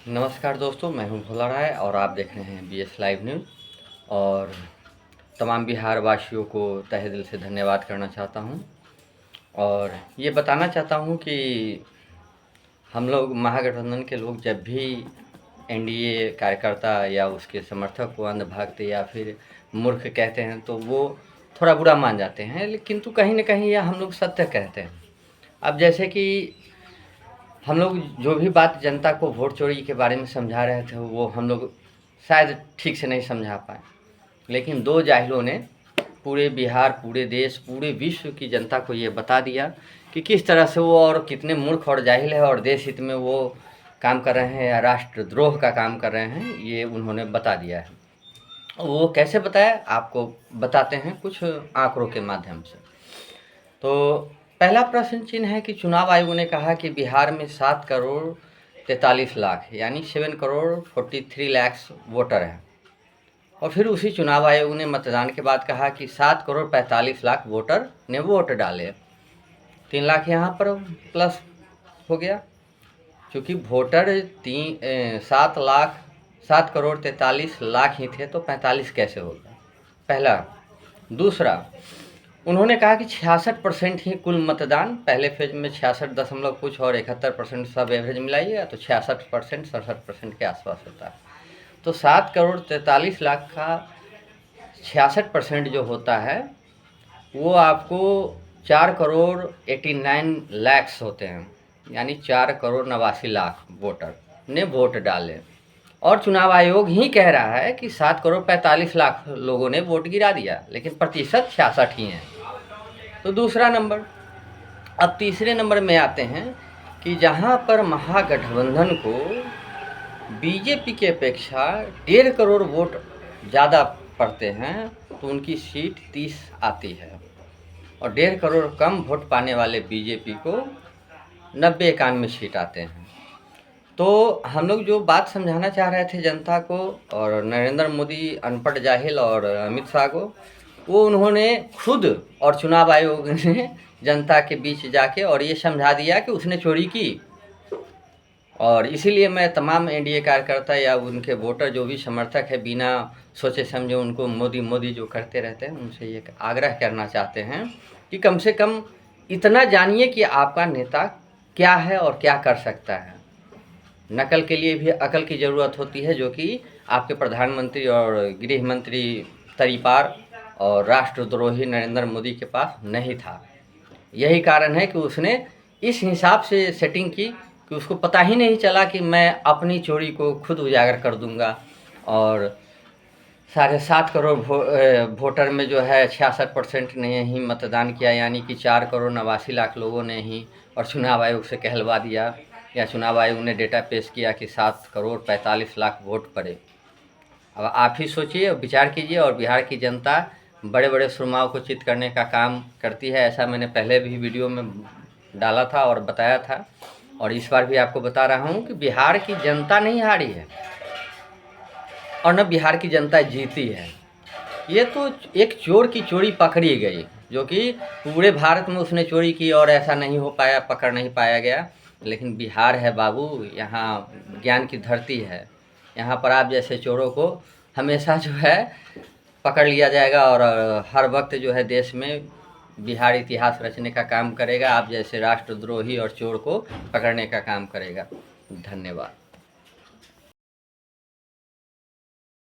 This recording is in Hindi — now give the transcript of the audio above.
नमस्कार दोस्तों, मैं हूं भोला राय और आप देख रहे हैं बीएस लाइव न्यूज़। और तमाम बिहार वासियों को तहे दिल से धन्यवाद करना चाहता हूं और ये बताना चाहता हूं कि हम लोग महागठबंधन के लोग जब भी एनडीए कार्यकर्ता या उसके समर्थक को अंधभक्त या फिर मूर्ख कहते हैं तो वो थोड़ा बुरा मान जाते हैं, लेकिन तो कहीं न कहीं यह हम लोग सत्य कहते हैं। अब जैसे कि हम लोग जो भी बात जनता को वोट चोरी के बारे में समझा रहे थे वो हम लोग शायद ठीक से नहीं समझा पाए, लेकिन दो जाहिलों ने पूरे बिहार, पूरे देश, पूरे विश्व की जनता को ये बता दिया कि किस तरह से वो और कितने मूर्ख और जाहिल है और देश हित में वो काम कर रहे हैं या राष्ट्रद्रोह का काम कर रहे हैं, ये उन्होंने बता दिया है। वो कैसे बताया आपको बताते हैं कुछ आंकड़ों के माध्यम से। तो पहला प्रश्न चिन्ह है कि चुनाव आयोग ने कहा कि बिहार में 7 करोड़ 43 लाख यानी 7 करोड़ 43 लाख वोटर हैं। और फिर उसी चुनाव आयोग ने मतदान के बाद कहा कि 7 करोड़ 45 लाख वोटर ने वोट डाले। 3 लाख यहाँ पर प्लस हो गया, क्योंकि वोटर 7 करोड़ 43 लाख ही थे तो 45 कैसे होगा, पहला। दूसरा, उन्होंने कहा कि 66% ही कुल मतदान, पहले फेज में 66 दशमलव कुछ और 71% सब एवरेज मिलाइएगा तो 66% 67% के आसपास होता है। तो 7 करोड़ 43 लाख का 66% जो होता है वो आपको 4 करोड़ 89 लैक्स होते हैं, यानी 4 करोड़ 89 लाख वोटर ने वोट डाले। और चुनाव आयोग ही कह रहा है कि 7 करोड़ 45 लाख लोगों ने वोट गिरा दिया, लेकिन प्रतिशत 66 ही है। तो दूसरा नंबर। अब तीसरे नंबर में आते हैं कि जहां पर महागठबंधन को बीजेपी की अपेक्षा 1.5 करोड़ वोट ज़्यादा पड़ते हैं तो उनकी सीट 30 आती है, और 1.5 करोड़ कम वोट पाने वाले बीजेपी को 90-91 सीट आते हैं। तो हम लोग जो बात समझाना चाह रहे थे जनता को और नरेंद्र मोदी अनपढ़ जाहिल और अमित शाह को, वो उन्होंने खुद और चुनाव आयोग ने जनता के बीच जाके और ये समझा दिया कि उसने चोरी की। और इसीलिए मैं तमाम एनडीए कार्यकर्ता या उनके वोटर जो भी समर्थक है बिना सोचे समझे उनको मोदी मोदी जो करते रहते हैं, उनसे ये आग्रह करना चाहते हैं कि कम से कम इतना जानिए कि आपका नेता क्या है और क्या कर सकता है। नकल के लिए भी अकल की ज़रूरत होती है, जो कि आपके प्रधानमंत्री और गृह मंत्री तरीपार और राष्ट्रद्रोही नरेंद्र मोदी के पास नहीं था। यही कारण है कि उसने इस हिसाब से सेटिंग की कि उसको पता ही नहीं चला कि मैं अपनी चोरी को खुद उजागर कर दूंगा। और 7.5 करोड़ वोटर में जो है 66% ने ही मतदान किया, यानी कि 4 करोड़ 89 लाख लोगों ने ही, और चुनाव आयोग से कहलवा दिया या चुनाव आयोग ने डेटा पेश किया कि 7 करोड़ 45 लाख वोट पड़े। अब आप ही सोचिए और विचार कीजिए। और बिहार की जनता बड़े बड़े सुरमाओं को चित करने का काम करती है, ऐसा मैंने पहले भी वीडियो में डाला था और बताया था, और इस बार भी आपको बता रहा हूँ कि बिहार की जनता नहीं हारी है और न बिहार की जनता जीती है। ये तो एक चोर की चोरी पकड़ी गई, जो कि पूरे भारत में उसने चोरी की और ऐसा नहीं हो पाया, पकड़ नहीं पाया गया। लेकिन बिहार है बाबू, यहाँ ज्ञान की धरती है। यहाँ पर आप जैसे चोरों को हमेशा जो है पकड़ लिया जाएगा और हर वक्त जो है देश में बिहार इतिहास रचने का काम करेगा। आप जैसे राष्ट्रद्रोही और चोर को पकड़ने का काम करेगा। धन्यवाद।